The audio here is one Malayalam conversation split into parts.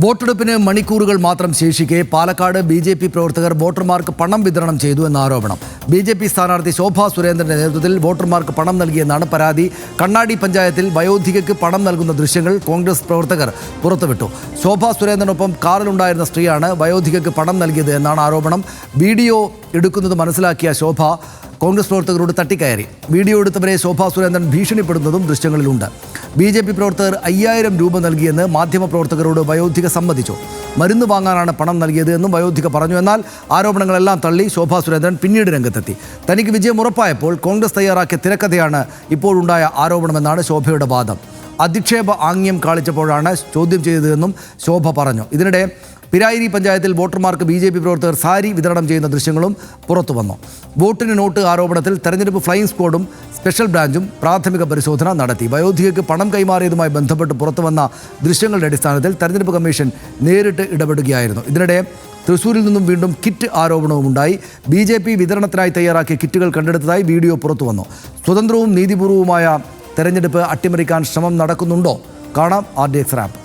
വോട്ടെടുപ്പിന് മണിക്കൂറുകൾ മാത്രം ശേഷിക്കെ പാലക്കാട് ബി.ജെ.പി. പ്രവർത്തകർ വോട്ടർമാർക്ക് പണം വിതരണം ചെയ്തു എന്ന ആരോപണം. ബി.ജെ.പി. സ്ഥാനാർത്ഥി ശോഭാ സുരേന്ദ്രന്റെ നേതൃത്വത്തിൽ വോട്ടർമാർക്ക് പണം നൽകിയെന്നാണ് പരാതി. കണ്ണാടി പഞ്ചായത്തിൽ വയോധികയ്ക്ക് പണം നൽകുന്ന ദൃശ്യങ്ങൾ കോൺഗ്രസ് പ്രവർത്തകർ പുറത്തുവിട്ടു. ശോഭാ സുരേന്ദ്രനൊപ്പം കാറിലുണ്ടായിരുന്ന സ്ത്രീയാണ് വയോധികയ്ക്ക് പണം നൽകിയത് എന്നാണ് ആരോപണം. വീഡിയോ എടുക്കുന്നത് മനസ്സിലാക്കിയ ശോഭ കോൺഗ്രസ് പ്രവർത്തകരോട് തട്ടിക്കയറി. വീഡിയോ എടുത്തവരെ ശോഭാ സുരേന്ദ്രൻ ഭീഷണിപ്പെടുന്നതും ദൃശ്യങ്ങളിലുണ്ട്. ബി.ജെ.പി. പ്രവർത്തകർ 5000 രൂപ നൽകിയെന്ന് മാധ്യമപ്രവർത്തകരോട് വയോധിക സമ്മതിച്ചു. മരുന്ന് വാങ്ങാനാണ് പണം നൽകിയത് എന്നും വയോധിക പറഞ്ഞു. എന്നാൽ ആരോപണങ്ങളെല്ലാം തള്ളി ശോഭാ സുരേന്ദ്രൻ പിന്നീട് രംഗത്തെത്തി. തനിക്ക് വിജയം ഉറപ്പായപ്പോൾ കോൺഗ്രസ് തയ്യാറാക്കിയ തിരക്കഥയാണ് ഇപ്പോഴുണ്ടായ ആരോപണമെന്നാണ് ശോഭയുടെ വാദം. അധിക്ഷേപ ആംഗ്യം കാണിച്ചപ്പോഴാണ് ചോദ്യം ചെയ്തതെന്നും ശോഭ പറഞ്ഞു. ഇതിനിടെ പിരായിരി പഞ്ചായത്തിൽ വോട്ടർമാർക്ക് ബി.ജെ.പി. പ്രവർത്തകർ സാരി വിതരണം ചെയ്യുന്ന ദൃശ്യങ്ങളും പുറത്തു വന്നു. വോട്ടിന് നോട്ട് ആരോപണത്തിൽ തെരഞ്ഞെടുപ്പ് ഫ്ലൈയിങ് സ്ക്വാഡും സ്പെഷ്യൽ ബ്രാഞ്ചും പ്രാഥമിക പരിശോധന നടത്തി. വയോധികയ്ക്ക് പണം കൈമാറിയതുമായി ബന്ധപ്പെട്ട് പുറത്തുവന്ന ദൃശ്യങ്ങളുടെ അടിസ്ഥാനത്തിൽ തെരഞ്ഞെടുപ്പ് കമ്മീഷൻ നേരിട്ട് ഇടപെടുകയായിരുന്നു. ഇതിനിടെ തൃശ്ശൂരിൽ നിന്നും വീണ്ടും കിറ്റ് ആരോപണവുമുണ്ടായി. ബി.ജെ.പി. വിതരണത്തിനായി തയ്യാറാക്കിയ കിറ്റുകൾ കണ്ടെടുത്തതായി വീഡിയോ പുറത്തു വന്നു. സ്വതന്ത്രവും നീതിപൂർവവുമായ തെരഞ്ഞെടുപ്പ് അട്ടിമറിക്കാൻ ശ്രമം നടക്കുന്നുണ്ടോ? കാണാം RDX റാപ്പ്.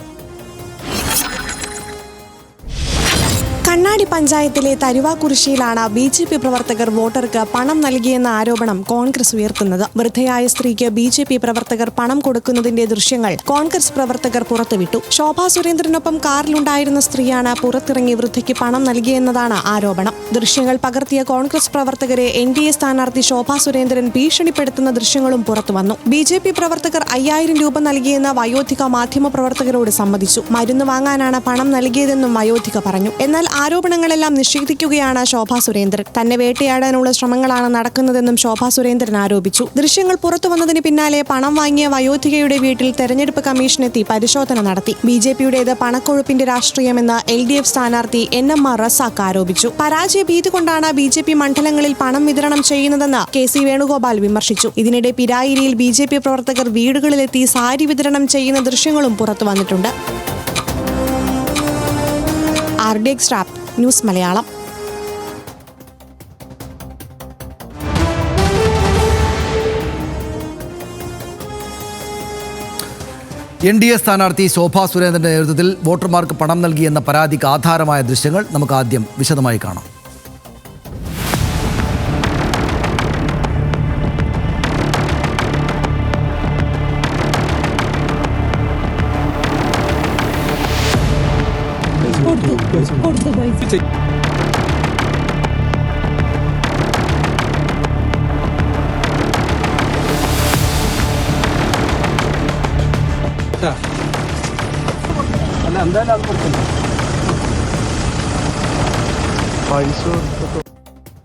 കണ്ണാടി പഞ്ചായത്തിലെ തരുവാക്കുറിശ്ശിയിലാണ് ബി.ജെ.പി. പ്രവർത്തകർ വോട്ടർക്ക് പണം നൽകിയെന്ന ആരോപണം കോൺഗ്രസ് ഉയർത്തുന്നത്. വൃദ്ധയായ സ്ത്രീക്ക് ബി.ജെ.പി. പ്രവർത്തകർ പണം കൊടുക്കുന്നതിന്റെ ദൃശ്യങ്ങൾ കോൺഗ്രസ് പ്രവർത്തകർ പുറത്തുവിട്ടു. ശോഭാ സുരേന്ദ്രനൊപ്പം കാറിലുണ്ടായിരുന്ന സ്ത്രീയാണ് പുറത്തിറങ്ങി വൃദ്ധയ്ക്ക് പണം നൽകിയെന്നതാണ് ആരോപണം. ദൃശ്യങ്ങൾ പകർത്തിയ കോൺഗ്രസ് പ്രവർത്തകരെ NDA സ്ഥാനാർത്ഥി ശോഭാ സുരേന്ദ്രൻ ഭീഷണിപ്പെടുത്തുന്ന ദൃശ്യങ്ങളും പുറത്തുവന്നു. ബി.ജെ.പി. പ്രവർത്തകർ 5000 രൂപ നൽകിയെന്ന വയോധിക മാധ്യമപ്രവർത്തകരോട് സമ്മതിച്ചു. മരുന്ന് വാങ്ങാനാണ് പണം നൽകിയതെന്നും വയോധിക പറഞ്ഞു. എന്നാൽ ആരോപണങ്ങളെല്ലാം നിഷേധിക്കുകയാണ് ശോഭാ സുരേന്ദ്രൻ. തന്നെ വേട്ടയാടാനുള്ള ശ്രമങ്ങളാണ് നടക്കുന്നതെന്നും ശോഭാ സുരേന്ദ്രൻ ആരോപിച്ചു. ദൃശ്യങ്ങൾ പുറത്തുവന്നതിന് പിന്നാലെ പണം വാങ്ങിയ വയോധികയുടെ വീട്ടിൽ തെരഞ്ഞെടുപ്പ് കമ്മീഷനെത്തി പരിശോധന നടത്തി. ബി.ജെ.പിയുടേത് പണക്കൊഴുപ്പിന്റെ രാഷ്ട്രീയമെന്ന് LDF സ്ഥാനാർത്ഥി NMR റസാഖ് ആരോപിച്ചു. പരാജയ ഭീതി കൊണ്ടാണ് ബി.ജെ.പി. മണ്ഡലങ്ങളിൽ പണം വിതരണം ചെയ്യുന്നതെന്ന് KC വേണുഗോപാൽ വിമർശിച്ചു. ഇതിനിടെ പിരായിരിയിൽ ബി.ജെ.പി. പ്രവർത്തകർ വീടുകളിലെത്തി സാരി വിതരണം ചെയ്യുന്ന ദൃശ്യങ്ങളും പുറത്തു വന്നിട്ടുണ്ട്. RDX rap news Malayalam. NDA സ്ഥാനാർത്ഥി ശോഭാ സുരേന്ദ്രന്റെ നേതൃത്വത്തിൽ വോട്ടർമാർക്ക് പണം നൽകിയെന്ന പരാതിക്ക് ആധാരമായ ദൃശ്യങ്ങൾ നമുക്ക് ആദ്യം വിശദമായി കാണാം.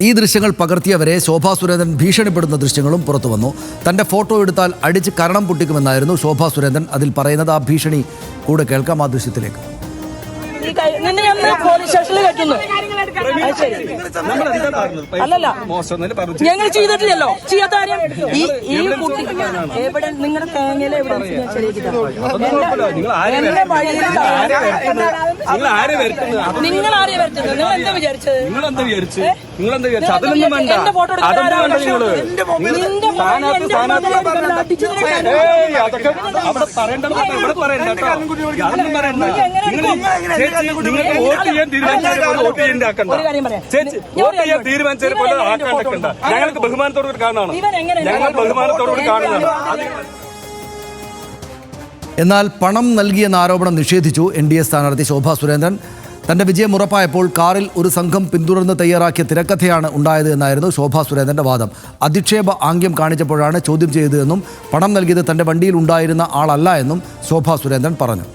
ഈ ദൃശ്യങ്ങൾ പകർത്തിയവരെ ശോഭാ സുരേന്ദ്രൻ ഭീഷണിപ്പെടുന്ന ദൃശ്യങ്ങളും പുറത്തു വന്നു. തന്റെ ഫോട്ടോ എടുത്താൽ അടിച്ച് കരണം പൊട്ടിക്കുമെന്നായിരുന്നു ശോഭാ സുരേന്ദ്രൻ അതിൽ പറയുന്നത്. ആ ഭീഷണി കൂടെ കേൾക്കാം. ആ ദൃശ്യത്തിലേക്ക്. അല്ലല്ല, ഞങ്ങൾ ചെയ്തിട്ടില്ലല്ലോ. ചെയ്യാത്ത കാര്യം ഈ കുട്ടി എവിടെ നിങ്ങളുടെ തേങ്ങയിലെ നിങ്ങൾ ആരെയാ വരുത്തുന്നത്? നിങ്ങൾ എന്താ വിചാരിച്ചത്? എന്റെ ഫോട്ടോ ഞങ്ങൾക്ക് ബഹുമാനത്തോട് കാണുന്നതാണ്. ഞങ്ങൾ ബഹുമാനത്തോട് കാണുന്നതാണ്. എന്നാൽ പണം നൽകിയെന്ന ആരോപണം നിഷേധിച്ചു NDA സ്ഥാനാർത്ഥി ശോഭാ സുരേന്ദ്രൻ. തന്റെ വിജയം ഉറപ്പായപ്പോൾ കാറിൽ ഒരു സംഘം പിന്തുടർന്ന് തയ്യാറാക്കിയ തിരക്കഥയാണ് ഉണ്ടായത് എന്നായിരുന്നു ശോഭാ സുരേന്ദ്രന്റെ വാദം. അധിക്ഷേപ ആംഗ്യം കാണിച്ചപ്പോഴാണ് ചോദ്യം ചെയ്തതെന്നും പണം നൽകിയത് തന്റെ വണ്ടിയിൽ ഉണ്ടായിരുന്ന ആളല്ല എന്നും ശോഭാ സുരേന്ദ്രൻ പറഞ്ഞു.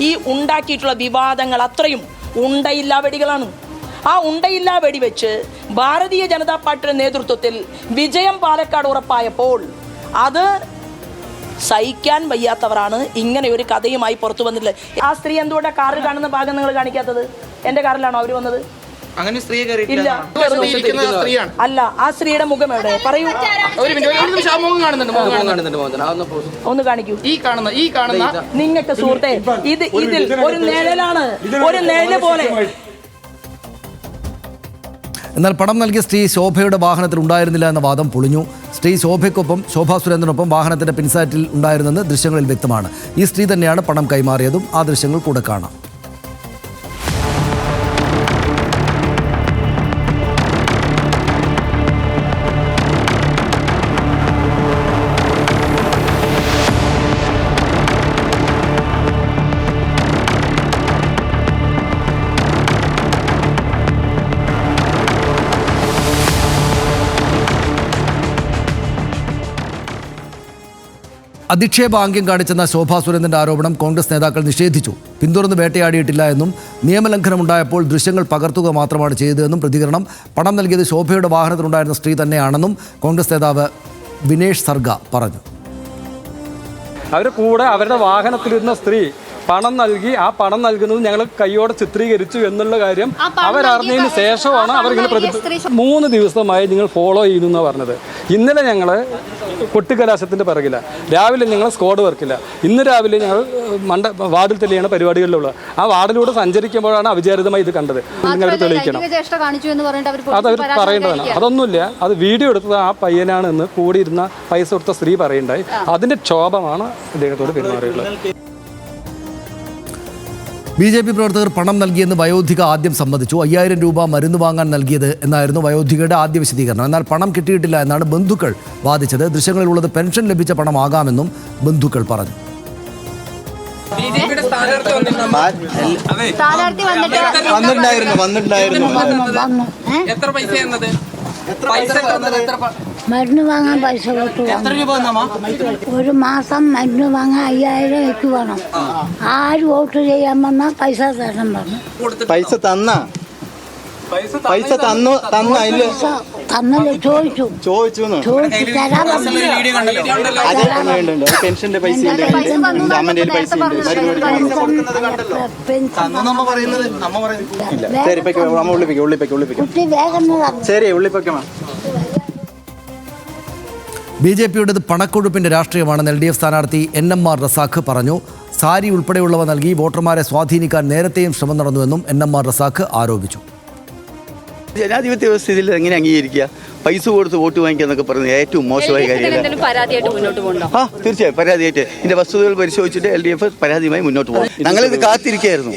ഈ ഉണ്ടാക്കിയിട്ടുള്ള വിവാദങ്ങൾ അത്രയും ഉണ്ടയില്ലാ വെടികളാണ്. ആ ഉണ്ടയില്ലാ വെടിവെച്ച് ഭാരതീയ ജനതാ പാർട്ടിയുടെ നേതൃത്വത്തിൽ വിജയം പാലക്കാട് ഉറപ്പായപ്പോൾ അത് സഹിക്കാൻ വയ്യാത്തവരാണ് ഇങ്ങനെ ഒരു കഥയുമായി പുറത്തു വന്നിട്ടുള്ളത്. ആ സ്ത്രീ എന്തുകൊണ്ടാണ് കാറിൽ കാണുന്ന ഭാഗം നിങ്ങൾ കാണിക്കാത്തത്? എന്റെ കാറിലാണോ അവർ വന്നത്? ഇല്ല, അല്ല. ആ സ്ത്രീയുടെ മുഖം എവിടെ? പറയൂ. ഒന്ന് കാണിക്കൂ. ഈ കാണുന്ന നിങ്ങൾക്ക് സുഹൃത്തെ, ഇതിൽ ഒരു നിഴലാണ്, ഒരു നിഴല് പോലെ. എന്നാൽ പണം നൽകിയ സ്ത്രീ ശോഭയുടെ വാഹനത്തിൽ ഉണ്ടായിരുന്നില്ല എന്ന വാദം പൊളിഞ്ഞു. സ്ത്രീ ശോഭാ സുരേന്ദ്രനൊപ്പം വാഹനത്തിന്റെ പിൻസാറ്റിൽ ഉണ്ടായിരുന്നെന്ന് ദൃശ്യങ്ങളിൽ വ്യക്തമാണ്. ഈ സ്ത്രീ തന്നെയാണ് പണം കൈമാറിയതും. ആ ദൃശ്യങ്ങൾ കൂടെ കാണാം. അധിക്ഷേപ ആംഗ്യം കാണിച്ചെന്ന ശോഭാ സുരേന്ദ്രന്റെ ആരോപണം കോൺഗ്രസ് നേതാക്കൾ നിഷേധിച്ചു. പിന്തുടർന്ന് വേട്ടയാടിയിട്ടില്ല എന്നും നിയമലംഘനമുണ്ടായപ്പോൾ ദൃശ്യങ്ങൾ പകർത്തുക മാത്രമാണ് ചെയ്തതെന്നും പ്രതികരണം. പണം നൽകിയത് ശോഭയുടെ വാഹനത്തിലുണ്ടായിരുന്ന സ്ത്രീ തന്നെയാണെന്നും കോൺഗ്രസ് നേതാവ് വിനേഷ് സർഗ പറഞ്ഞു. അവരുടെ കൂടെ അവരുടെ വാഹനത്തിലിരുന്ന സ്ത്രീ പണം നൽകി, ആ പണം നൽകുന്നത് ഞങ്ങൾ കൈയോടെ ചിത്രീകരിച്ചു എന്നുള്ള കാര്യം അവരറിഞ്ഞതിന് ശേഷമാണ് അവരിങ്ങനെ 3 ദിവസമായി നിങ്ങൾ ഫോളോ ചെയ്യുന്നു എന്നാണ് പറഞ്ഞത്. ഇന്നലെ ഞങ്ങൾ കൊട്ടിക്കലാശത്തിൻ്റെ പിറകില്ല, രാവിലെ ഞങ്ങൾ സ്ക്വാഡ് വർക്കില്ല, ഇന്ന് രാവിലെ ഞങ്ങൾ വാർഡിൽ തന്നെയാണ് പരിപാടികളിലുള്ളത്. ആ വാർഡിലൂടെ സഞ്ചരിക്കുമ്പോഴാണ് അവിചാരിതമായി ഇത് കണ്ടത്. നിങ്ങൾക്ക് തെളിയിക്കണം, അതവർ പറയേണ്ടതാണ്. അതൊന്നുമില്ല, അത് വീഡിയോ എടുത്തത് ആ പയ്യനാണെന്ന് കൂടിയിരുന്ന പൈസ കൊടുത്ത സ്ത്രീ പറയുണ്ടായി. അതിൻ്റെ ക്ഷോഭമാണ് ഇദ്ദേഹത്തോട് പെരുമാറിയുള്ളത്. BJP പ്രവർത്തകർ പണം നൽകിയെന്ന് വയോധിക ആദ്യം സമ്മതിച്ചു. 5000 രൂപ മരുന്ന് വാങ്ങാൻ നൽകിയത് എന്നായിരുന്നു വയോധികയുടെ ആദ്യ വിശദീകരണം. എന്നാൽ പണം കിട്ടിയിട്ടില്ല എന്നാണ് ബന്ധുക്കൾ വാദിച്ചത്. ദൃശ്യങ്ങളിലുള്ളത് പെൻഷൻ ലഭിച്ച പണമാകാമെന്നും ബന്ധുക്കൾ പറഞ്ഞു. മരുന്ന് വാങ്ങാൻ പൈസ കൊടുത്തു. ഒരു മാസം മരുന്ന് വാങ്ങാൻ 5000 എനിക്ക് വേണം. ആര് വോട്ട് ചെയ്യാൻ വന്നാൽ പൈസ തരണം പറഞ്ഞു. പൈസ തന്നല്ലോ, ചോദിച്ചു തരാൻ പെൻഷന്റെ പൈസ കുട്ടി വേഗം ശരി ഉള്ളിപ്പൊക്കെ. BJPയുടേത് പണക്കൊഴുപ്പിന്റെ രാഷ്ട്രീയമാണെന്ന് LDF സ്ഥാനാർത്ഥി NMR റസാഖ് പറഞ്ഞു. സാരി ഉൾപ്പെടെയുള്ളവ നൽകി വോട്ടർമാരെ സ്വാധീനിക്കാൻ നേരത്തെയും ശ്രമം നടന്നുവെന്നും NMR റസാഖ് ആരോപിച്ചു. ജനാധിപത്യ വ്യവസ്ഥയിൽ എങ്ങനെ അംഗീകരിക്കുക? പൈസ കൊടുത്ത് വോട്ട് വാങ്ങിക്കുക എന്നൊക്കെ പറയുന്നത് ഏറ്റവും മോശമായ കാര്യമല്ല. തീർച്ചയായും പരാതിയായിട്ട് ഇതിന്റെ വസ്തുതകൾ പരിശോധിച്ചിട്ട് LDF പരാതിയുമായി മുന്നോട്ട് പോകും. ഞങ്ങളിത് കാത്തിരിക്കുകയായിരുന്നു.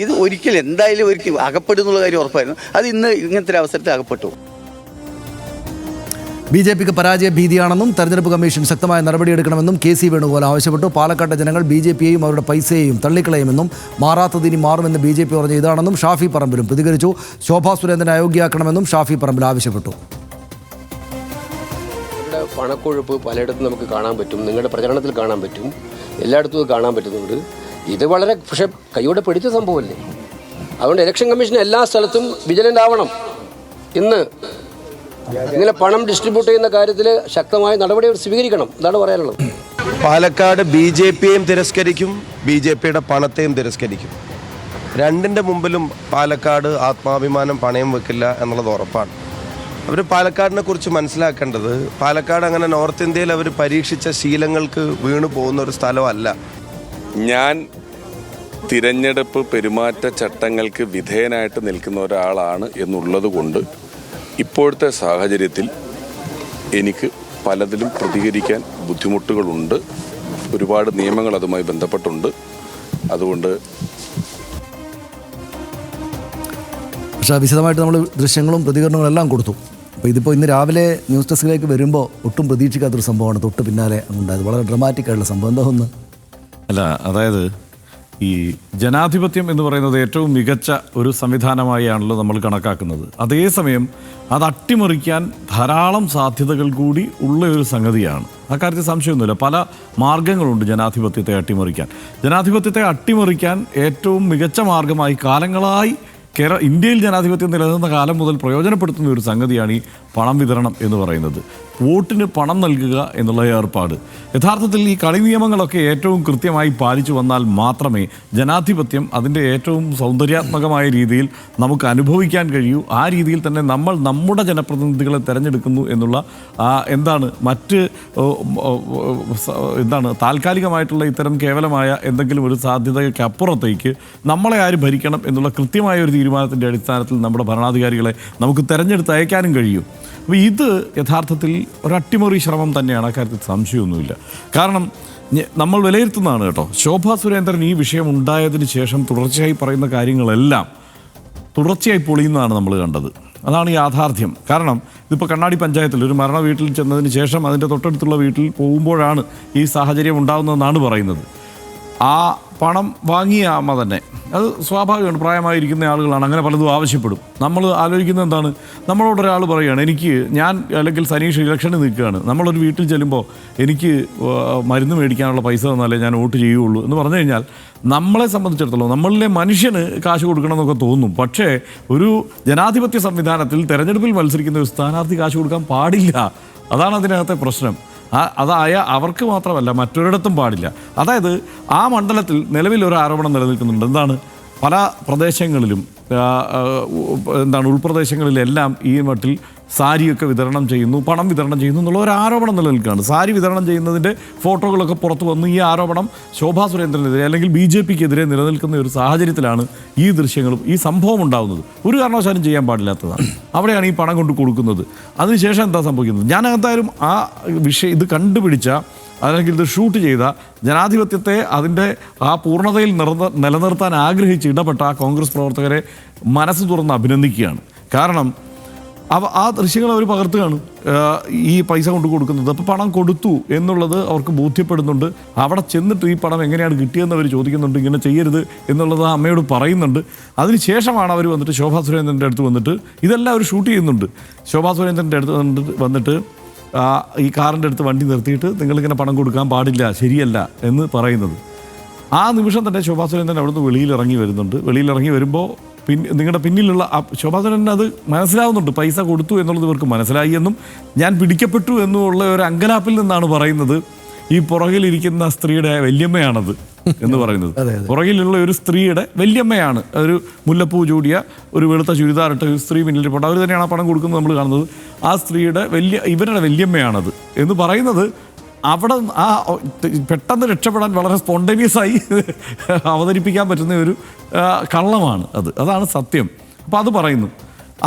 ഇത് ഒരിക്കലും എന്തായാലും ഒരിക്കലും അകപ്പെടുന്നുള്ള കാര്യം ഉറപ്പായിരുന്നു. അത് ഇന്ന് ഇങ്ങനത്തെ ഒരു അവസരത്തിൽ അകപ്പെട്ടു. BJPക്ക് പരാജയ ഭീതിയാണെന്നും തെരഞ്ഞെടുപ്പ് കമ്മീഷൻ ശക്തമായ നടപടിയെടുക്കണമെന്നും KC വേണുഗോപാൽ ആവശ്യപ്പെട്ടു. പാലക്കാട്ടെ ജനങ്ങൾ BJPയെയും അവരുടെ പൈസയെയും തള്ളിക്കളയുമെന്നും മാറാത്തതിനി മാറുമെന്ന് BJP പറഞ്ഞ ഇതാണെന്നും ഷാഫി പറമ്പിലും പ്രതികരിച്ചു. ശോഭാ സുരേന്ദ്രനെ അയോഗ്യയാക്കണമെന്നും ഷാഫി പറമ്പിൽ ആവശ്യപ്പെട്ടു. പണക്കൊഴുപ്പ് പലയിടത്തും നമുക്ക് കാണാൻ പറ്റും, നിങ്ങളുടെ പ്രചരണത്തിൽ കാണാൻ പറ്റും, എല്ലായിടത്തും കാണാൻ പറ്റുന്നുണ്ട്. ഇത് വളരെ പക്ഷേ കൈയോടെ പിടിച്ച സംഭവമല്ലേ. അതുകൊണ്ട് ഇലക്ഷൻ കമ്മീഷൻ എല്ലാ സ്ഥലത്തും വിജിലൻ്റ് ആവണം. ഇങ്ങനെ പണം ഡിസ്ട്രിബ്യൂട്ട് ചെയ്യുന്ന കാര്യത്തിൽ ശക്തമായ നടപടി സ്വീകരിക്കണം. ഇതാണ് പറയാനുള്ളത്. പാലക്കാട് BJPയെയും തിരസ്കരിക്കും, BJPയുടെ പണത്തെയും തിരസ്കരിക്കും. രണ്ടിൻ്റെ മുമ്പിലും പാലക്കാട് ആത്മാഭിമാനം പണയം വെക്കില്ല എന്നുള്ളത് ഉറപ്പാണ്. അവർ പാലക്കാടിനെ കുറിച്ച് മനസ്സിലാക്കേണ്ടത്, പാലക്കാട് അങ്ങനെ നോർത്ത് ഇന്ത്യയിൽ അവർ പരീക്ഷിച്ച ശീലങ്ങൾക്ക് വീണു പോകുന്ന ഒരു സ്ഥലമല്ല. ഞാൻ തിരഞ്ഞെടുപ്പ് പെരുമാറ്റച്ചട്ടങ്ങൾക്ക് വിധേയനായിട്ട് നിൽക്കുന്ന ഒരാളാണ് എന്നുള്ളത് കൊണ്ട് ഇപ്പോഴത്തെ സാഹചര്യത്തിൽ എനിക്ക് പലതിലും പ്രതികരിക്കാൻ ബുദ്ധിമുട്ടുകളുണ്ട്. ഒരുപാട് നിയമങ്ങൾ അതുമായി ബന്ധപ്പെട്ടുണ്ട്. അതുകൊണ്ട് പക്ഷേ വിശദമായിട്ട് നമ്മൾ ദൃശ്യങ്ങളും പ്രതികരണങ്ങളും എല്ലാം കൊടുത്തു. അപ്പോൾ ഇതിപ്പോൾ ഇന്ന് രാവിലെ ന്യൂസ് ഡെസ്കിലേക്ക് വരുമ്പോൾ ഒട്ടും പ്രതീക്ഷിക്കാത്തൊരു സംഭവമാണ് തൊട്ട് പിന്നാലെ ഉണ്ടായത്. വളരെ ഡ്രമാറ്റിക് ആയിട്ടുള്ള സംഭവം. എന്താ ഒന്ന് അല്ല, അതായത് ഈ ജനാധിപത്യം എന്ന് പറയുന്നത് ഏറ്റവും മികച്ച ഒരു സംവിധാനമായാണല്ലോ നമ്മൾ കണക്കാക്കുന്നത്. അതേസമയം അത് അട്ടിമറിക്കാൻ ധാരാളം സാധ്യതകൾ കൂടി ഉള്ള ഒരു സംഗതിയാണ്. അക്കാര്യത്തിൽ സംശയമൊന്നുമില്ല. പല മാർഗങ്ങളുണ്ട് ജനാധിപത്യത്തെ അട്ടിമറിക്കാൻ. ജനാധിപത്യത്തെ അട്ടിമറിക്കാൻ ഏറ്റവും മികച്ച മാർഗമായി കാലങ്ങളായി ഇന്ത്യയിൽ ജനാധിപത്യം നിലനിന്ന കാലം മുതൽ പ്രയോജനപ്പെടുത്തുന്ന ഒരു സംഗതിയാണ് ഈ പണം വിതരണം എന്ന് പറയുന്നത്. വോട്ടിന് പണം നൽകുക എന്നുള്ള ഏർപ്പാട് യഥാർത്ഥത്തിൽ ഈ കളി നിയമങ്ങളൊക്കെ ഏറ്റവും കൃത്യമായി പാലിച്ചു വന്നാൽ മാത്രമേ ജനാധിപത്യം അതിൻ്റെ ഏറ്റവും സൗന്ദര്യാത്മകമായ രീതിയിൽ നമുക്ക് അനുഭവിക്കാൻ കഴിയൂ. ആ രീതിയിൽ തന്നെ നമ്മൾ നമ്മുടെ ജനപ്രതിനിധികളെ തിരഞ്ഞെടുക്കുന്നു എന്നുള്ള താൽക്കാലികമായിട്ടുള്ള ഇത്തരം കേവലമായ എന്തെങ്കിലും ഒരു സാധ്യതയ്ക്കപ്പുറത്തേക്ക് നമ്മളെ ആര് ഭരിക്കണം എന്നുള്ള കൃത്യമായ ഒരു തീരുമാനത്തിൻ്റെ അടിസ്ഥാനത്തിൽ നമ്മുടെ ഭരണാധികാരികളെ നമുക്ക് തിരഞ്ഞെടുത്ത് അയക്കാനും കഴിയും. അപ്പോൾ ഇത് യഥാർത്ഥത്തിൽ ഒരു അട്ടിമറി ശ്രമം തന്നെയാണ്, അക്കാര്യത്തിൽ സംശയമൊന്നുമില്ല. കാരണം നമ്മൾ വിലയിരുത്തുന്നതാണ് കേട്ടോ. ശോഭാ സുരേന്ദ്രൻ ഈ വിഷയം ഉണ്ടായതിന് ശേഷം തുടർച്ചയായി പറയുന്ന കാര്യങ്ങളെല്ലാം തുടർച്ചയായി പൊളിയുന്നതാണ് നമ്മൾ കണ്ടത്. അതാണ് യാഥാർത്ഥ്യം. കാരണം ഇതിപ്പോൾ കണ്ണാടി പഞ്ചായത്തിൽ ഒരു മരണ വീട്ടിൽ ചെന്നതിന് ശേഷം അതിൻ്റെ തൊട്ടടുത്തുള്ള വീട്ടിൽ പോകുമ്പോഴാണ് ഈ സാഹചര്യം ഉണ്ടാകുന്നതെന്നാണ് പറയുന്നത്. ആ പണം വാങ്ങിയ അമ്മ തന്നെ, അത് സ്വാഭാവികമാണ്, പ്രായമായിരിക്കുന്ന ആളുകളാണ്, അങ്ങനെ പലതും ആവശ്യപ്പെടും. നമ്മൾ ആലോചിക്കുന്നത് എന്താണ്, നമ്മളോട് ഒരാൾ പറയുകയാണ്, ഞാൻ അല്ലെങ്കിൽ സനീഷ് ഇലക്ഷന് നിൽക്കുകയാണ്, നമ്മളൊരു വീട്ടിൽ ചെല്ലുമ്പോൾ എനിക്ക് മരുന്ന് മേടിക്കാനുള്ള പൈസ തന്നാലേ ഞാൻ വോട്ട് ചെയ്യുള്ളൂ എന്ന് പറഞ്ഞു കഴിഞ്ഞാൽ നമ്മളെ സംബന്ധിച്ചിടത്തോളം നമ്മളിലെ മനുഷ്യന് കാശ് കൊടുക്കണമെന്നൊക്കെ തോന്നും. പക്ഷേ ഒരു ജനാധിപത്യ സംവിധാനത്തിൽ തെരഞ്ഞെടുപ്പിൽ മത്സരിക്കുന്ന ഒരു സ്ഥാനാർത്ഥി കാശ് കൊടുക്കാൻ പാടില്ല. അതാണ് അതിനകത്തെ പ്രശ്നം. അതായ അവർക്ക് മാത്രമല്ല മറ്റൊരിടത്തും പാടില്ല. അതായത് ആ മണ്ഡലത്തിൽ നിലവിൽ ഒരു ആരോപണം നിലനിൽക്കുന്നുണ്ട്. എന്താണ്, പല പ്രദേശങ്ങളിലും ഉൾപ്രദേശങ്ങളിലെല്ലാം ഈ മട്ടിൽ സാരിയൊക്കെ വിതരണം ചെയ്യുന്നു, പണം വിതരണം ചെയ്യുന്നു എന്നുള്ള ഒരു ആരോപണം നിലനിൽക്കുകയാണ്. സാരി വിതരണം ചെയ്യുന്നതിൻ്റെ ഫോട്ടോകളൊക്കെ പുറത്തു വന്ന് ഈ ആരോപണം ശോഭാ സുരേന്ദ്രനെതിരെ അല്ലെങ്കിൽ BJPക്കെതിരെ നിലനിൽക്കുന്ന ഒരു സാഹചര്യത്തിലാണ് ഈ ദൃശ്യങ്ങളും ഈ സംഭവം ഉണ്ടാകുന്നത്. ഒരു കാരണവശാലും ചെയ്യാൻ പാടില്ലാത്തതാണ്. അവിടെയാണ് ഈ പണം കൊണ്ട് കൊടുക്കുന്നത്. അതിനുശേഷം എന്താ സംഭവിക്കുന്നത്? ഞാൻ എന്തായാലും ആ വിഷയം ഇത് കണ്ടുപിടിച്ച അല്ലെങ്കിൽ ഇത് ഷൂട്ട് ചെയ്ത ജനാധിപത്യത്തെ അതിൻ്റെ ആ പൂർണ്ണതയിൽ നിലനിർത്താൻ ആഗ്രഹിച്ച് ഇടപെട്ട ആ കോൺഗ്രസ് പ്രവർത്തകരെ മനസ്സ് തുറന്ന് അഭിനന്ദിക്കുകയാണ്. കാരണം ആ ദൃശ്യങ്ങൾ അവർ പകർത്തുകയാണ്, ഈ പൈസ കൊണ്ട് കൊടുക്കുന്നത്. അപ്പോൾ പണം കൊടുത്തു എന്നുള്ളത് അവർക്ക് ബോധ്യപ്പെടുന്നുണ്ട്. അവിടെ ചെന്നിട്ട് ഈ പണം എങ്ങനെയാണ് കിട്ടിയതെന്ന് അവർ ചോദിക്കുന്നുണ്ട്. ഇങ്ങനെ ചെയ്യരുത് എന്നുള്ളത് ആ അമ്മയോട് പറയുന്നുണ്ട്. അതിനുശേഷമാണ് അവർ വന്നിട്ട് ശോഭാ സുരേന്ദ്രൻ്റെ അടുത്ത് വന്നിട്ട് ഇതെല്ലാം അവർ ഷൂട്ട് ചെയ്യുന്നുണ്ട്. ശോഭാ സുരേന്ദ്രൻ്റെ അടുത്ത് വന്നിട്ട് ഈ കാറിൻ്റെ അടുത്ത് വണ്ടി നിർത്തിയിട്ട് നിങ്ങളിങ്ങനെ പണം കൊടുക്കാൻ പാടില്ല, ശരിയല്ല എന്ന് പറയുന്നത്. ആ നിമിഷം തന്നെ ശോഭാ സുരേന്ദ്രൻ അവിടുന്ന് വെളിയിലിറങ്ങി വരുന്നുണ്ട്. വെളിയിലിറങ്ങി വരുമ്പോൾ നിങ്ങളുടെ പിന്നിലുള്ള ശോഭാ സുരേന്ദ്രൻ അത് മനസ്സിലാവുന്നുണ്ട്, പൈസ കൊടുത്തു എന്നുള്ളത് ഇവർക്ക് മനസ്സിലായി എന്നും ഞാൻ പിടിക്കപ്പെട്ടു എന്നുള്ള ഒരു അങ്കലാപ്പിൽ നിന്നാണ് പറയുന്നത് ഈ പുറകിലിരിക്കുന്ന സ്ത്രീയുടെ വല്യമ്മയാണത് എന്ന് പറയുന്നത്. പുറകിലുള്ള ഒരു സ്ത്രീയുടെ വല്യമ്മയാണ്, ഒരു മുല്ലപ്പൂ ചൂടിയ ഒരു വെളുത്ത ചുരിദാറിട്ട് ഒരു സ്ത്രീ പിന്നിൽ പോട്ടെ, അവർ തന്നെയാണ് ആ പണം കൊടുക്കുന്നത് നമ്മൾ കാണുന്നത്. ആ സ്ത്രീയുടെ ഇവരുടെ വല്യമ്മയാണത് എന്ന് പറയുന്നത് അവിടെ ആ പെട്ടെന്ന് രക്ഷപ്പെടാൻ വളരെ സ്പോണ്ടേനിയസായി അവതരിപ്പിക്കാൻ പറ്റുന്ന ഒരു കള്ളമാണ് അതാണ് സത്യം. അപ്പോൾ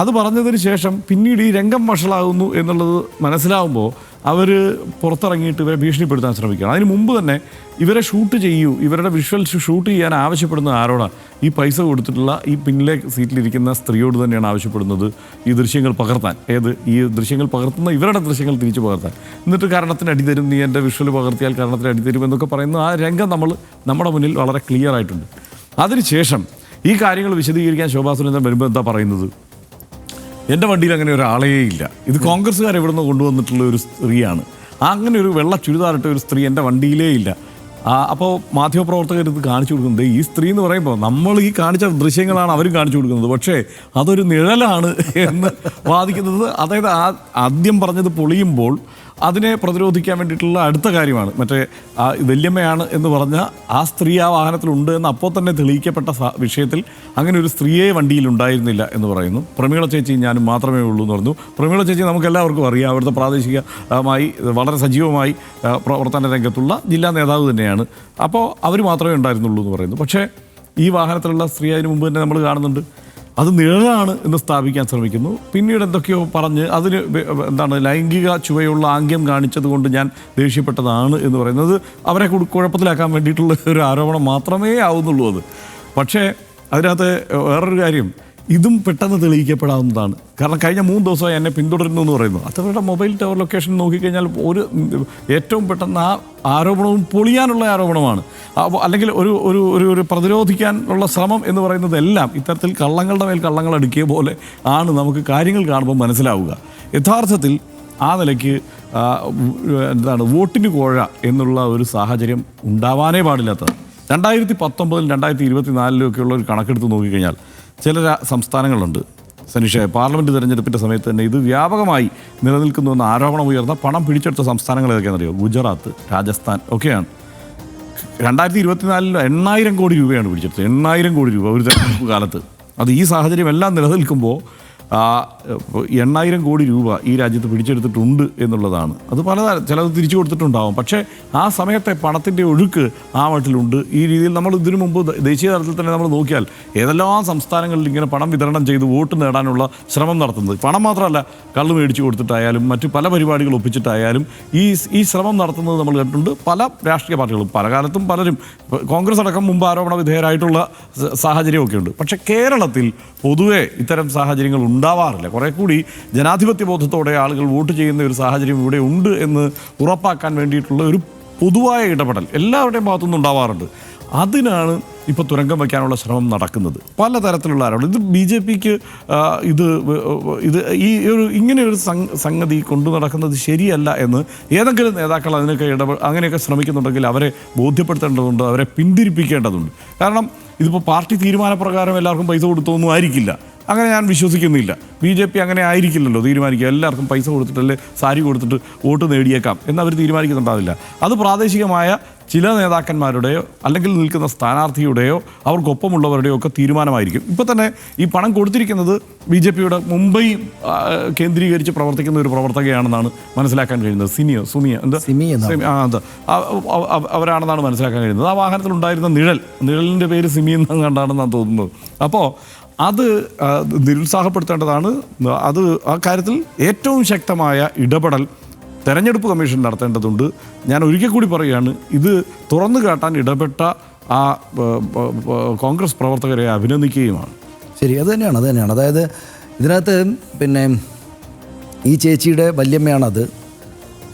അത് പറഞ്ഞതിന് ശേഷം പിന്നീട് ഈ രംഗം വഷളാകുന്നു എന്നുള്ളത് മനസ്സിലാവുമ്പോൾ അവർ പുറത്തിറങ്ങിയിട്ട് ഇവരെ ഭീഷണിപ്പെടുത്താൻ ശ്രമിക്കുകയാണ്. അതിന് മുമ്പ് തന്നെ ഇവരെ ഷൂട്ട് ചെയ്യൂ, ഇവരുടെ വിഷ്വൽസ് ഷൂട്ട് ചെയ്യാൻ ആവശ്യപ്പെടുന്ന ആരോടാണ്? ഈ പൈസ കൊടുത്തിട്ടുള്ള ഈ പിന്നിലെ സീറ്റിലിരിക്കുന്ന സ്ത്രീയോട് തന്നെയാണ് ആവശ്യപ്പെടുന്നത് ഈ ദൃശ്യങ്ങൾ പകർത്താൻ. ഈ ദൃശ്യങ്ങൾ പകർത്തുന്ന ഇവരുടെ ദൃശ്യങ്ങൾ തിരിച്ചു പകർത്താൻ. എന്നിട്ട് കാരണത്തിന് അടിതരും, നീ എൻ്റെ വിഷ്വൽ പകർത്തിയാൽ കാരണത്തിന് അടിതരും എന്നൊക്കെ പറയുന്ന ആ രംഗം നമ്മുടെ മുന്നിൽ വളരെ ക്ലിയർ ആയിട്ടുണ്ട്. അതിനുശേഷം ഈ കാര്യങ്ങൾ വിശദീകരിക്കാൻ ശോഭാ സുരേന്ദ്രൻ വരുമ്പോൾ എന്താ പറയുന്നത്? എൻ്റെ വണ്ടിയിൽ അങ്ങനെ ഒരാളേ ഇല്ല, ഇത് കോൺഗ്രസ്സുകാർ എവിടെ നിന്ന് കൊണ്ടുവന്നിട്ടുള്ള ഒരു സ്ത്രീയാണ്, അങ്ങനെ ഒരു വെള്ള ചുരിദാറിട്ട ഒരു സ്ത്രീ എൻ്റെ വണ്ടിയിലേ ഇല്ല. അപ്പോൾ മാധ്യമപ്രവർത്തകർ ഇത് കാണിച്ചു കൊടുക്കുന്നത്, ഈ സ്ത്രീ എന്ന് പറയുമ്പോൾ നമ്മൾ ഈ കാണിച്ച ദൃശ്യങ്ങളാണ് അവരും കാണിച്ചു കൊടുക്കുന്നത്, പക്ഷേ അതൊരു നിഴലാണ് എന്ന് വാദിക്കുന്നത്. അതായത് ആദ്യം പറഞ്ഞത് പൊളിയുമ്പോൾ അതിനെ പ്രതിരോധിക്കാൻ വേണ്ടിയിട്ടുള്ള അടുത്ത കാര്യമാണ് മറ്റേ വല്യമ്മയാണ് എന്ന് പറഞ്ഞ ആ സ്ത്രീ ആ വാഹനത്തിലുണ്ട് എന്ന് അപ്പോൾ തന്നെ തെളിയിക്കപ്പെട്ട വിഷയത്തിൽ അങ്ങനെ ഒരു സ്ത്രീയെ വണ്ടിയിൽ ഉണ്ടായിരുന്നില്ല എന്ന് പറയുന്നു. പ്രമീള ചേച്ചി ഞാനും മാത്രമേ ഉള്ളൂ എന്ന് പറഞ്ഞു. പ്രമീള ചേച്ചി നമുക്കെല്ലാവർക്കും അറിയാം, അവിടുത്തെ പ്രാദേശികമായി വളരെ സജീവമായി പ്രവർത്തന രംഗത്തുള്ള ജില്ലാ നേതാവ് തന്നെയാണ്. അപ്പോൾ അവർ മാത്രമേ ഉണ്ടായിരുന്നുള്ളൂ എന്ന് പറയുന്നു. പക്ഷേ ഈ വാഹനത്തിലുള്ള സ്ത്രീ അതിന് മുമ്പ് തന്നെ നമ്മൾ കാണുന്നുണ്ട്. അത് നിഴലാണ് എന്ന് സ്ഥാപിക്കാൻ ശ്രമിക്കുന്നു. പിന്നീട് എന്തൊക്കെയോ പറഞ്ഞ് അതിന് ലൈംഗിക ചുവയുള്ള ആംഗ്യം കാണിച്ചത് കൊണ്ട് ഞാൻ ദേഷ്യപ്പെട്ടതാണ് എന്ന് പറയുന്നത് അവരെ കുഴപ്പത്തിലാക്കാൻ വേണ്ടിയിട്ടുള്ള ഒരു ആരോപണം മാത്രമേ ആവുന്നുള്ളൂ അത്. പക്ഷേ അതിനകത്ത് വേറൊരു കാര്യം, ഇതും പെട്ടെന്ന് തെളിയിക്കപ്പെടാവുന്നതാണ്. കാരണം കഴിഞ്ഞ 3 ദിവസമായി എന്നെ പിന്തുടരുന്നു എന്ന് പറയുന്നു. അവരുടെ മൊബൈൽ ടവർ ലൊക്കേഷൻ നോക്കിക്കഴിഞ്ഞാൽ ഏറ്റവും പെട്ടെന്ന് ആ ആരോപണവും പൊളിയാനുള്ള ആരോപണമാണ്, അല്ലെങ്കിൽ ഒരു പ്രതിരോധിക്കാനുള്ള ശ്രമം എന്ന് പറയുന്നതെല്ലാം ഇത്തരത്തിൽ കള്ളങ്ങളുടെ മേൽ കള്ളങ്ങൾ അടുക്കിയ പോലെ ആണ് നമുക്ക് കാര്യങ്ങൾ കാണുമ്പോൾ മനസ്സിലാവുക. യഥാർത്ഥത്തിൽ ആ നിലയ്ക്ക് വോട്ടിന് കോഴ എന്നുള്ള ഒരു സാഹചര്യം ഉണ്ടാവാനേ പാടില്ലാത്തത്. 2019 2024 ഉള്ള ഒരു കണക്കെടുത്ത് നോക്കിക്കഴിഞ്ഞാൽ ചില സംസ്ഥാനങ്ങളുണ്ട് സനീഷ, പാർലമെൻറ്റ് തിരഞ്ഞെടുപ്പിൻ്റെ സമയത്ത് തന്നെ ഇത് വ്യാപകമായി നിലനിൽക്കുന്നുവെന്ന് ആരോപണം ഉയർന്ന പണം പിടിച്ചെടുത്ത സംസ്ഥാനങ്ങൾ ഏതൊക്കെയാണെന്നറിയോ? ഗുജറാത്ത്, രാജസ്ഥാൻ ഒക്കെയാണ്. 2024 8,000 കോടി രൂപയാണ് പിടിച്ചെടുത്തത്. 8,000 കോടി രൂപ ഒരു തെരഞ്ഞെടുപ്പ് കാലത്ത്. അത് ഈ സാഹചര്യം എല്ലാം നിലനിൽക്കുമ്പോൾ $8,000 കോടി ഈ രാജ്യത്ത് പിടിച്ചെടുത്തിട്ടുണ്ട് എന്നുള്ളതാണ്. അത് ചിലത് തിരിച്ചു കൊടുത്തിട്ടുണ്ടാവും. പക്ഷേ ആ സമയത്തെ പണത്തിൻ്റെ ഒഴുക്ക് ആ മട്ടിലുണ്ട്. ഈ രീതിയിൽ നമ്മൾ ഇതിനു മുമ്പ് ദേശീയ തലത്തിൽ തന്നെ നമ്മൾ നോക്കിയാൽ ഏതെല്ലാം സംസ്ഥാനങ്ങളിൽ ഇങ്ങനെ പണം വിതരണം ചെയ്ത് വോട്ട് നേടാനുള്ള ശ്രമം നടത്തുന്നത്, പണം മാത്രമല്ല കള്ള് മേടിച്ചു കൊടുത്തിട്ടായാലും മറ്റു പല പരിപാടികൾ ഒപ്പിച്ചിട്ടായാലും ഈ ശ്രമം നടത്തുന്നത് നമ്മൾ കണ്ടിട്ടുണ്ട്. പല രാഷ്ട്രീയ പാർട്ടികളും പല കാലത്തും പലരും, കോൺഗ്രസ് അടക്കം മുമ്പ് ആരോപണ വിധേയരായിട്ടുള്ള സാഹചര്യമൊക്കെ ഉണ്ട്. പക്ഷേ കേരളത്തിൽ പൊതുവെ ഇത്തരം സാഹചര്യങ്ങൾ ഉണ്ടാവാറില്ല. കുറെ കൂടി ജനാധിപത്യ ബോധത്തോടെ ആളുകൾ വോട്ട് ചെയ്യുന്ന ഒരു സാഹചര്യം ഇവിടെ ഉണ്ട് എന്ന് ഉറപ്പാക്കാൻ വേണ്ടിയിട്ടുള്ള ഒരു പൊതുവായ ഇടപെടൽ എല്ലാവരുടെയും ഭാഗത്തുനിന്ന് ഉണ്ടാവാറുണ്ട്. അതിനാണ് ഇപ്പോൾ തുരങ്കം വയ്ക്കാനുള്ള ശ്രമം നടക്കുന്നത്. പലതരത്തിലുള്ള ആരോപണം. ഇത് BJPക്ക് ഇങ്ങനെയൊരു സംഗതി കൊണ്ടു നടക്കുന്നത് ശരിയല്ല എന്ന് ഏതെങ്കിലും നേതാക്കൾ അങ്ങനെയൊക്കെ ശ്രമിക്കുന്നുണ്ടെങ്കിൽ അവരെ ബോധ്യപ്പെടുത്തേണ്ടതുണ്ട്, അവരെ പിന്തിരിപ്പിക്കേണ്ടതുണ്ട്. കാരണം ഇതിപ്പോൾ പാർട്ടി തീരുമാനപ്രകാരം എല്ലാവർക്കും പൈസ കൊടുത്തൊന്നും ആയിരിക്കില്ല. അങ്ങനെ ഞാൻ വിശ്വസിക്കുന്നില്ല. BJP അങ്ങനെ ആയിരിക്കില്ലല്ലോ തീരുമാനിക്കുക. എല്ലാവർക്കും പൈസ കൊടുത്തിട്ടല്ലേ സാരി കൊടുത്തിട്ട് വോട്ട് നേടിയേക്കാം എന്നവർ തീരുമാനിക്കുന്നുണ്ടാവില്ല. അത് പ്രാദേശികമായ ചില നേതാക്കന്മാരുടെയോ അല്ലെങ്കിൽ നിൽക്കുന്ന സ്ഥാനാർത്ഥിയുടെയോ അവർക്കൊപ്പമുള്ളവരുടെയോ ഒക്കെ തീരുമാനമായിരിക്കും. ഇപ്പോൾ തന്നെ ഈ പണം കൊടുത്തിരിക്കുന്നത് BJPയുടെ മുംബൈ കേന്ദ്രീകരിച്ച് പ്രവർത്തിക്കുന്ന ഒരു പ്രവർത്തകയാണെന്നാണ് മനസ്സിലാക്കാൻ കഴിയുന്നത്. അവരാണെന്നാണ് മനസ്സിലാക്കാൻ കഴിയുന്നത്. ആ വാഹനത്തിലുണ്ടായിരുന്ന നിഴലിൻ്റെ പേര് സിമി എന്ന് കണ്ടാണെന്നാണ് തോന്നുന്നത്. അപ്പോൾ അത് നിരുത്സാഹപ്പെടുത്തേണ്ടതാണ്. അത് ആ കാര്യത്തിൽ ഏറ്റവും ശക്തമായ ഇടപെടൽ തെരഞ്ഞെടുപ്പ് കമ്മീഷൻ നടത്തേണ്ടതുണ്ട്. ഞാൻ ഒരിക്കൽ കൂടി പറയുകയാണ്, ഇത് തുറന്നു കാട്ടാൻ ഇടപെട്ട ആ കോൺഗ്രസ് പ്രവർത്തകരെ അഭിനന്ദിക്കുകയുമാണ്. ശരി, അത് തന്നെയാണ്. അതായത് ഇതിനകത്ത് പിന്നെ ഈ ചേച്ചിയുടെ വല്യമ്മയാണത്.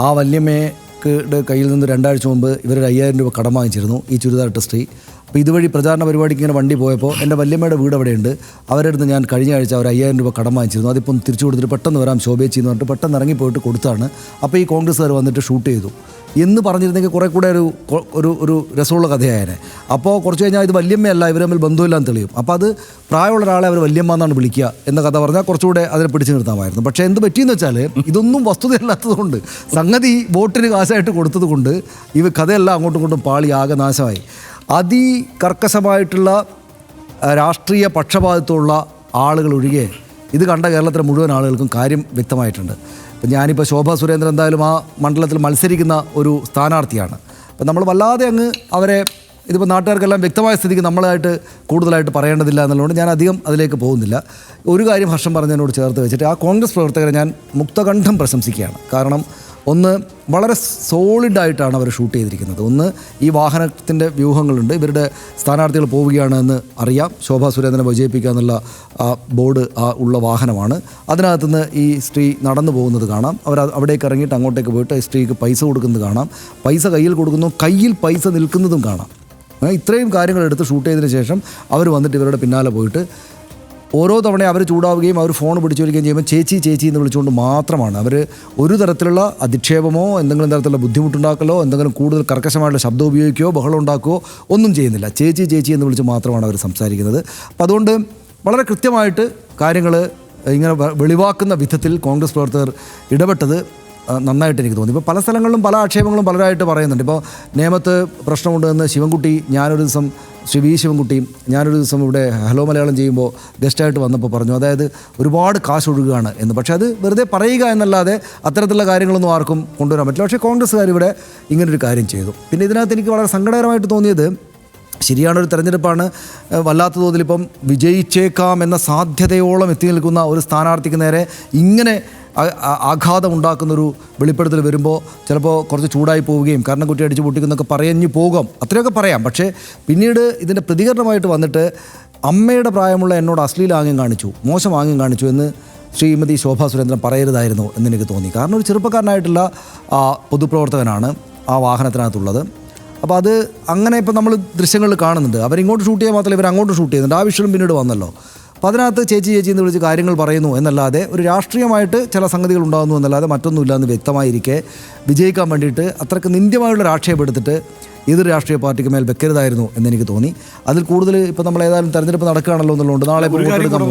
ആ വല്യമ്മയുടെ കയ്യിൽ നിന്ന് 2 ആഴ്ച മുമ്പ് ഇവർ 5,000 രൂപ കടം വാങ്ങിച്ചിരുന്നു ഈ ചുരിദാർ ടെസ്റ്റ്. അപ്പോൾ ഇതുവഴി പ്രചാരണ പരിപാടിക്ക് ഇങ്ങനെ വണ്ടി പോയപ്പോൾ എൻ്റെ വല്യമ്മയുടെ വീട് അവിടെയുണ്ട്. അവരുടെ അടുത്ത് ഞാൻ കഴിഞ്ഞ ആഴ്ച അവർ 5,000 രൂപ കടം വാങ്ങിച്ചിരുന്നു. അതിപ്പം തിരിച്ചു കൊടുത്തിട്ട് പെട്ടെന്ന് വരാം ശോഭേച്ചി എന്ന് പറഞ്ഞിട്ട് പെട്ടെന്ന് ഇറങ്ങിപ്പോയിട്ട് കൊടുത്താണ്. അപ്പോൾ ഈ കോൺഗ്രസ്സുകാർ വന്നിട്ട് ഷൂട്ട് ചെയ്തു എന്ന് പറഞ്ഞിരുന്നെങ്കിൽ കുറേ കൂടെ ഒരു രസമുള്ള കഥയായേനെ. അപ്പോൾ കുറച്ച് കഴിഞ്ഞാൽ ഇത് വല്യമ്മയല്ല, ഇവർ തമ്മിൽ ബന്ധമില്ലാന്ന് തെളിയും. അപ്പോൾ അത് പ്രായമുള്ള ഒരാളെ അവർ വല്യമ്മ എന്നാണ് വിളിക്കുക എന്ന കഥ പറഞ്ഞാൽ കുറച്ചുകൂടെ അതിനെ പിടിച്ചു നിർത്താമായിരുന്നു. പക്ഷേ എന്ത് പറ്റിയെന്ന് വെച്ചാൽ ഇതൊന്നും വസ്തുതയല്ലാത്തതുകൊണ്ട്, സംഗതി വോട്ടിന് കാശായിട്ട് കൊടുത്തത് കൊണ്ട് ഈ കഥയെല്ലാം അങ്ങോട്ടും ഇങ്ങോട്ടും പാളി ആകെ നാശമായി. അതികർക്കശമായിട്ടുള്ള രാഷ്ട്രീയ പക്ഷപാതിത്വമുള്ള ആളുകൾ ഒഴികെ ഇത് കണ്ട കേരളത്തിലെ മുഴുവൻ ആളുകൾക്കും കാര്യം വ്യക്തമായിട്ടുണ്ട്. ഇപ്പം ഞാനിപ്പോൾ ശോഭാ സുരേന്ദ്രൻ എന്തായാലും ആ മണ്ഡലത്തിൽ മത്സരിക്കുന്ന ഒരു സ്ഥാനാർത്ഥിയാണ്. അപ്പം നമ്മൾ വല്ലാതെ അങ്ങ് അവരെ ഇതിപ്പോൾ നാട്ടുകാർക്കെല്ലാം വ്യക്തമായ സ്ഥിതിക്ക് നമ്മളായിട്ട് കൂടുതലായിട്ട് പറയേണ്ടതില്ല എന്നുള്ളതുകൊണ്ട് ഞാൻ അധികം അതിലേക്ക് പോകുന്നില്ല. ഒരു കാര്യം ഹർഷം പറഞ്ഞതിനോട് ചേർത്ത് വെച്ചിട്ട് ആ കോൺഗ്രസ് പ്രവർത്തകരെ ഞാൻ മുക്തകണ്ഠം പ്രശംസിക്കുകയാണ്. കാരണം ഒന്ന്, വളരെ സോളിഡായിട്ടാണ് അവർ ഷൂട്ട് ചെയ്തിരിക്കുന്നത്. ഒന്ന്, ഈ വാഹനത്തിൻ്റെ വ്യൂഹങ്ങളുണ്ട്. ഇവരുടെ സ്ഥാനാർത്ഥികൾ പോവുകയാണ് എന്ന് അറിയാം. ശോഭാ സുരേന്ദ്രനെ വിജയിപ്പിക്കുക എന്നുള്ള ബോർഡ് ഉള്ള വാഹനമാണ്. അതിനകത്തുനിന്ന് ഈ സ്ത്രീ നടന്നു പോകുന്നത് കാണാം. അവർ അവിടേക്ക് ഇറങ്ങിയിട്ട് അങ്ങോട്ടേക്ക് പോയിട്ട് സ്ത്രീക്ക് പൈസ കൊടുക്കുന്നത് കാണാം. പൈസ കയ്യിൽ കൊടുക്കുന്നു, കയ്യിൽ പൈസ നിൽക്കുന്നതും കാണാം. ഇത്രയും കാര്യങ്ങൾ എടുത്ത് ഷൂട്ട് ചെയ്തതിന് ശേഷം അവർ വന്നിട്ട് ഇവരുടെ പിന്നാലെ പോയിട്ട് ഓരോ തവണ അവർ ചൂടാവുകയും അവർ ഫോൺ പിടിച്ചു വരികയും ചെയ്യുമ്പോൾ ചേച്ചി എന്ന് വിളിച്ചുകൊണ്ട് മാത്രമാണ്. അവർ ഒരു തരത്തിലുള്ള അധിക്ഷേപമോ എന്തെങ്കിലും തരത്തിലുള്ള ബുദ്ധിമുട്ടുണ്ടാക്കലോ എന്തെങ്കിലും കൂടുതൽ കർക്കശമായിട്ടുള്ള ശബ്ദം ഉപയോഗിക്കുകയോ ബഹളം ഉണ്ടാക്കുകയോ ഒന്നും ചെയ്യുന്നില്ല. ചേച്ചി എന്ന് വിളിച്ച് മാത്രമാണ് അവർ സംസാരിക്കുന്നത്. അപ്പം അതുകൊണ്ട് വളരെ കൃത്യമായിട്ട് കാര്യങ്ങൾ ഇങ്ങനെ വെളിവാക്കുന്ന വിധത്തിൽ കോൺഗ്രസ് പ്രവർത്തകർ ഇടപെട്ടത് നന്നായിട്ട് എനിക്ക് തോന്നി. ഇപ്പോൾ പല സ്ഥലങ്ങളിലും പല ആക്ഷേപങ്ങളും പലരായിട്ട് പറയുന്നുണ്ട്. ഇപ്പോൾ നേമത്ത് പ്രശ്നമുണ്ടെന്ന് ശിവൻകുട്ടി, ഞാനൊരു ദിവസം ശ്രീ ശിവൻകുട്ടിയും ഞാനൊരു ദിവസം ഇവിടെ ഹലോ മലയാളം ചെയ്യുമ്പോൾ ഗസ്റ്റായിട്ട് വന്നപ്പോൾ പറഞ്ഞു, അതായത് ഒരുപാട് കാശ് ഒഴുകുകയാണ് എന്ന്. പക്ഷേ അത് വെറുതെ പറയുക എന്നല്ലാതെ അത്തരത്തിലുള്ള കാര്യങ്ങളൊന്നും ആർക്കും കൊണ്ടുവരാൻ പറ്റില്ല. പക്ഷേ കോൺഗ്രസ്സുകാർ ഇവിടെ ഇങ്ങനൊരു കാര്യം ചെയ്തു. പിന്നെ ഇതിനകത്ത് എനിക്ക് വളരെ സങ്കടകരമായിട്ട് തോന്നിയത്, ശരിയാണൊരു തെരഞ്ഞെടുപ്പാണ്, വല്ലാത്ത തോതിൽ ഇപ്പം വിജയിച്ചേക്കാം എന്ന സാധ്യതയോളം എത്തി നിൽക്കുന്ന ഒരു സ്ഥാനാർത്ഥിക്ക് നേരെ ഇങ്ങനെ ആഘാതം ഉണ്ടാക്കുന്നൊരു വെളിപ്പെടുത്തൽ വരുമ്പോൾ ചിലപ്പോൾ കുറച്ച് ചൂടായി പോവുകയും കാരണം കുട്ടി അടിച്ച് പൊട്ടിക്കുന്നൊക്കെ പറഞ്ഞു പോകാം, അത്രയൊക്കെ പറയാം. പക്ഷേ പിന്നീട് ഇതിൻ്റെ പ്രതികരണമായിട്ട് വന്നിട്ട് അമ്മയുടെ പ്രായമുള്ള എന്നോട് അശ്ലീല ആംഗ്യം കാണിച്ചു, മോശം ആംഗ്യം കാണിച്ചു എന്ന് ശ്രീമതി ശോഭാ സുരേന്ദ്രൻ പറയരുതായിരുന്നു എന്നെനിക്ക് തോന്നി. കാരണം ഒരു ചെറുപ്പക്കാരനായിട്ടുള്ള പൊതുപ്രവർത്തകനാണ് ആ വാഹനത്തിനകത്തുള്ളത്. അപ്പോൾ അത് അങ്ങനെ ഇപ്പോൾ നമ്മൾ ദൃശ്യങ്ങളിൽ കാണുന്നുണ്ട്. അവരിങ്ങോട്ട് ഷൂട്ട് ചെയ്യാൻ മാത്രമല്ല ഇവർ അങ്ങോട്ട് ഷൂട്ട് ചെയ്യുന്നുണ്ട്. ആ വിഷയം പിന്നീട് വന്നല്ലോ. അപ്പോൾ അതിനകത്ത് ചേച്ചി എന്ന് വിളിച്ച് കാര്യങ്ങൾ പറയുന്നു എന്നല്ലാതെ ഒരു രാഷ്ട്രീയമായിട്ട് ചില സംഗതികൾ ഉണ്ടാകുന്നു എന്നല്ലാതെ മറ്റൊന്നുമില്ല എന്ന് വ്യക്തമായിരിക്കെ വിജയിക്കാൻ വേണ്ടിയിട്ട് അത്രയ്ക്ക് നിന്ദ്യമായുള്ളൊരു ആക്ഷേപം എടുത്തിട്ട് ഏതൊരു രാഷ്ട്രീയ പാർട്ടിക്ക് മേൽ വെക്കരുതായിരുന്നു എന്നെനിക്ക് തോന്നി. അതിൽ കൂടുതൽ ഇപ്പോൾ നമ്മൾ ഏതായാലും തെരഞ്ഞെടുപ്പ് നടക്കുകയാണല്ലോ എന്നുള്ളതുകൊണ്ട് നാളെ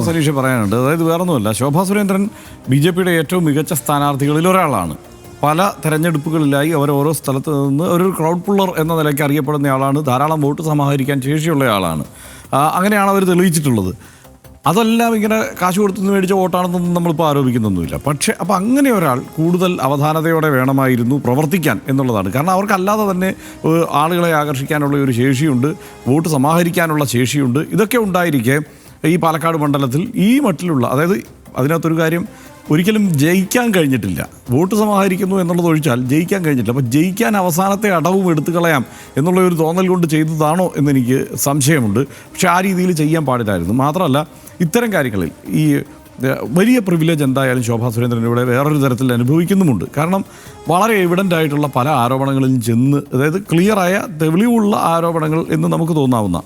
സനീഷ് പറയാനുണ്ട്. അതായത് വേറൊന്നുമല്ല, ശോഭാ സുരേന്ദ്രൻ BJPയുടെ ഏറ്റവും മികച്ച സ്ഥാനാർത്ഥികളിൽ ഒരാളാണ്. പല തെരഞ്ഞെടുപ്പുകളിലായി അവർ ഓരോ സ്ഥലത്ത് നിന്ന് ഒരു ക്രൗഡ് പുള്ളർ എന്ന നിലയ്ക്ക് അറിയപ്പെടുന്ന ആളാണ്. ധാരാളം വോട്ട് സമാഹരിക്കാൻ ശേഷിയുള്ള ആളാണ്. അങ്ങനെയാണ് അവർ തെളിയിച്ചിട്ടുള്ളത്. അതെല്ലാം ഇങ്ങനെ കാശ് കൊടുത്തുനിന്ന് മേടിച്ച വോട്ടാണെന്നൊന്നും നമ്മളിപ്പോൾ ആരോപിക്കുന്നൊന്നുമില്ല. പക്ഷേ അപ്പോൾ അങ്ങനെ ഒരാൾ കൂടുതൽ അവധാനതയോടെ വേണമായിരുന്നു പ്രവർത്തിക്കാൻ എന്നുള്ളതാണ്. കാരണം അവർക്കല്ലാതെ തന്നെ ആളുകളെ ആകർഷിക്കാനുള്ള ഒരു ശേഷിയുണ്ട്, വോട്ട് സമാഹരിക്കാനുള്ള ശേഷിയുണ്ട്. ഇതൊക്കെ ഉണ്ടായിരിക്കെ ഈ പാലക്കാട് മണ്ഡലത്തിൽ ഈ മട്ടിലുള്ള, അതായത് അതിനകത്തൊരു കാര്യം, ഒരിക്കലും ജയിക്കാൻ കഴിഞ്ഞിട്ടില്ല. വോട്ട് സമാഹരിക്കുന്നു എന്നുള്ളത് ഒഴിച്ചാൽ ജയിക്കാൻ കഴിഞ്ഞിട്ടില്ല. അപ്പോൾ ജയിക്കാൻ അവസാനത്തെ അടവും എടുത്തു കളയാം എന്നുള്ള ഒരു തോന്നൽ കൊണ്ട് ചെയ്തതാണോ എന്നെനിക്ക് സംശയമുണ്ട്. പക്ഷേ ആ രീതിയിൽ ചെയ്യാൻ പാടില്ലായിരുന്നു. മാത്രമല്ല ഇത്തരം കാര്യങ്ങളിൽ ഈ വലിയ പ്രിവിലേജ് എന്തായാലും ശോഭാ സുരേന്ദ്രൻ ഇവിടെ വേറൊരു തരത്തിൽ അനുഭവിക്കുന്നുമുണ്ട്. കാരണം വളരെ എവിഡൻ്റ് ആയിട്ടുള്ള പല ആരോപണങ്ങളിലും ചെന്ന്, അതായത് ക്ലിയറായ തെളിവുള്ള ആരോപണങ്ങൾ എന്ന് നമുക്ക് തോന്നാവുന്ന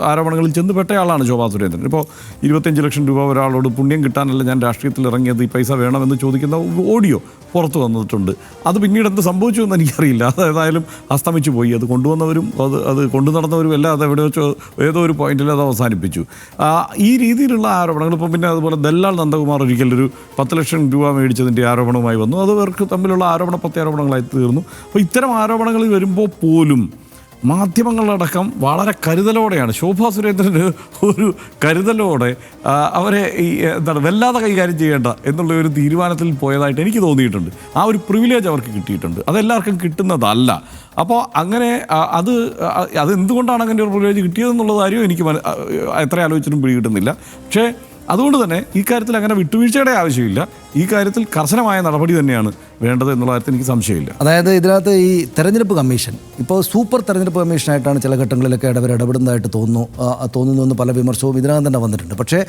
ആരോപണങ്ങളിൽ ചെന്നുപെട്ടയാളാണ് ശോഭാ സുരേന്ദ്രൻ. ഇപ്പോൾ 25 ലക്ഷം രൂപ ഒരാളോട് പുണ്യം കിട്ടാനല്ല ഞാൻ രാഷ്ട്രീയത്തിൽ ഇറങ്ങിയത്, ഈ പൈസ വേണമെന്ന് ചോദിക്കുന്ന ഓഡിയോ പുറത്തു വന്നിട്ടുണ്ട്. അത് പിന്നീട് എന്ത് സംഭവിച്ചു എന്ന് എനിക്കറിയില്ല. അതേതായാലും അസ്തമിച്ചു പോയി. അത് കൊണ്ടുവന്നവരും അത് കൊണ്ടു നടന്നവരും എല്ലാം അത് എവിടെ വെച്ചോ ഏതോ ഒരു പോയിന്റിൽ അത് അവസാനിപ്പിച്ചു. ഈ രീതിയിലുള്ള ആരോപണങ്ങൾ ഇപ്പം പിന്നെ അതുപോലെ ദല്ലാൽ നന്ദകുമാർ ഒരിക്കലൊരു 10 ലക്ഷം രൂപ മേടിച്ചതിൻ്റെ ആരോപണവുമായി വന്നു. അത് ഇവർക്ക് തമ്മിലുള്ള പ്രത്യാരോപണങ്ങളായി തീർന്നു. അപ്പോൾ ഇത്തരം ആരോപണങ്ങൾ വരുമ്പോൾ പോലും മാധ്യമങ്ങളടക്കം വളരെ കരുതലോടെയാണ്, ശോഭാ സുരേന്ദ്രന് ഒരു കരുതലോടെ അവരെ വല്ലാതെ കൈകാര്യം ചെയ്യേണ്ട എന്നുള്ള ഒരു തീരുമാനത്തിൽ പോയതായിട്ട് എനിക്ക് തോന്നിയിട്ടുണ്ട്. ആ ഒരു പ്രിവിലേജ് അവർക്ക് കിട്ടിയിട്ടുണ്ട്. അതെല്ലാവർക്കും കിട്ടുന്നതല്ല. അപ്പോൾ അങ്ങനെ അതെന്തുകൊണ്ടാണ് അങ്ങനെ ഒരു പ്രിവിലേജ് കിട്ടിയതെന്നുള്ള കാര്യം എനിക്ക് എത്ര ആലോചിച്ചിട്ടും പിടികിട്ടുന്നില്ല. പക്ഷേ അതുകൊണ്ട് തന്നെ ഈ കാര്യത്തിൽ അങ്ങനെ വിട്ടുവീഴ്ചയുടെ ആവശ്യമില്ല. ഈ കാര്യത്തിൽ കർശനമായ നടപടി തന്നെയാണ് വേണ്ടത് എന്നുള്ള കാര്യത്തിൽ എനിക്ക് സംശയമില്ല. അതായത് ഇതിനകത്ത് ഈ തെരഞ്ഞെടുപ്പ് കമ്മീഷൻ ഇപ്പോൾ സൂപ്പർ തെരഞ്ഞെടുപ്പ് കമ്മീഷനായിട്ടാണ് ചില ഘട്ടങ്ങളിലൊക്കെ ഇടപെടുന്നതായിട്ട് തോന്നുന്നു പല വിമർശവും ഇതിനകം തന്നെ വന്നിട്ടുണ്ട്. പക്ഷേ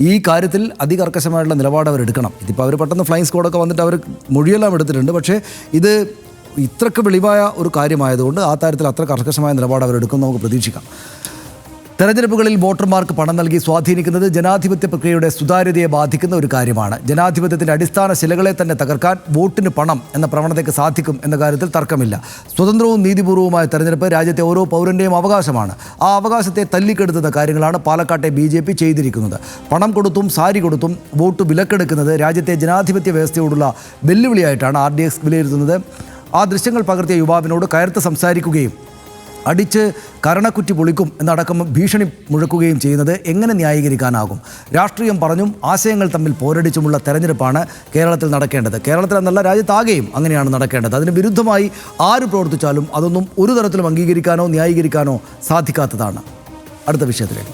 ഈ കാര്യത്തിൽ അതികർക്കശമായിട്ടുള്ള നിലപാട് അവരെടുക്കണം. ഇതിപ്പോൾ അവർ പെട്ടെന്ന് ഫ്ലൈയിങ് സ്ക്വാഡൊക്കെ വന്നിട്ട് അവർ മൊഴിയെല്ലാം എടുത്തിട്ടുണ്ട്. പക്ഷേ ഇത് ഇത്രയ്ക്ക് വെളിവായ ഒരു കാര്യമായതുകൊണ്ട് ആ കാര്യത്തിൽ അത്ര കർക്കശമായ നിലപാട് അവരെടുക്കും നമുക്ക് പ്രതീക്ഷിക്കാം. തെരഞ്ഞെടുപ്പുകളിൽ വോട്ടർമാർക്ക് പണം നൽകി സ്വാധീനിക്കുന്നത് ജനാധിപത്യ പ്രക്രിയയുടെ സുതാര്യതയെ ബാധിക്കുന്ന ഒരു കാര്യമാണ്. ജനാധിപത്യത്തിൻ്റെ അടിസ്ഥാന ശിലകളെ തന്നെ തകർക്കാൻ വോട്ടിന് പണം എന്ന പ്രവണതയ്ക്ക് സാധിക്കും എന്ന കാര്യത്തിൽ തർക്കമില്ല. സ്വതന്ത്രവും നീതിപൂർവവുമായ തെരഞ്ഞെടുപ്പ് രാജ്യത്തെ ഓരോ പൗരൻ്റെയും അവകാശമാണ്. ആ അവകാശത്തെ തല്ലിക്കെടുത്തുന്ന കാര്യങ്ങളാണ് പാലക്കാട്ടെ BJP ചെയ്തിരിക്കുന്നത്. പണം കൊടുത്തും സാരി കൊടുത്തും വോട്ട് വിലക്കെടുക്കുന്നത് രാജ്യത്തെ ജനാധിപത്യ വ്യവസ്ഥയോടുള്ള വെല്ലുവിളിയായിട്ടാണ് RDX വിലയിരുത്തുന്നത്. ആ ദൃശ്യങ്ങൾ പകർത്തിയ യുവാവിനോട് കയർത്ത് സംസാരിക്കുകയും അടിച്ച് കരണക്കുറ്റി പൊളിക്കും എന്നടക്കം ഭീഷണി മുഴക്കുകയും ചെയ്യുന്നത് എങ്ങനെ ന്യായീകരിക്കാനാകും? രാഷ്ട്രീയം പറഞ്ഞും ആശയങ്ങൾ തമ്മിൽ പോരടിച്ചുമുള്ള തെരഞ്ഞെടുപ്പാണ് കേരളത്തിൽ നടക്കേണ്ടത്. കേരളത്തിൽ എന്നല്ല രാജ്യത്താകെയും അങ്ങനെയാണ് നടക്കേണ്ടത്. അതിന് വിരുദ്ധമായി ആര് പ്രവർത്തിച്ചാലും അതൊന്നും ഒരു തരത്തിലും അംഗീകരിക്കാനോ ന്യായീകരിക്കാനോ സാധിക്കാത്തതാണ്. അടുത്ത വിഷയത്തിലേക്ക്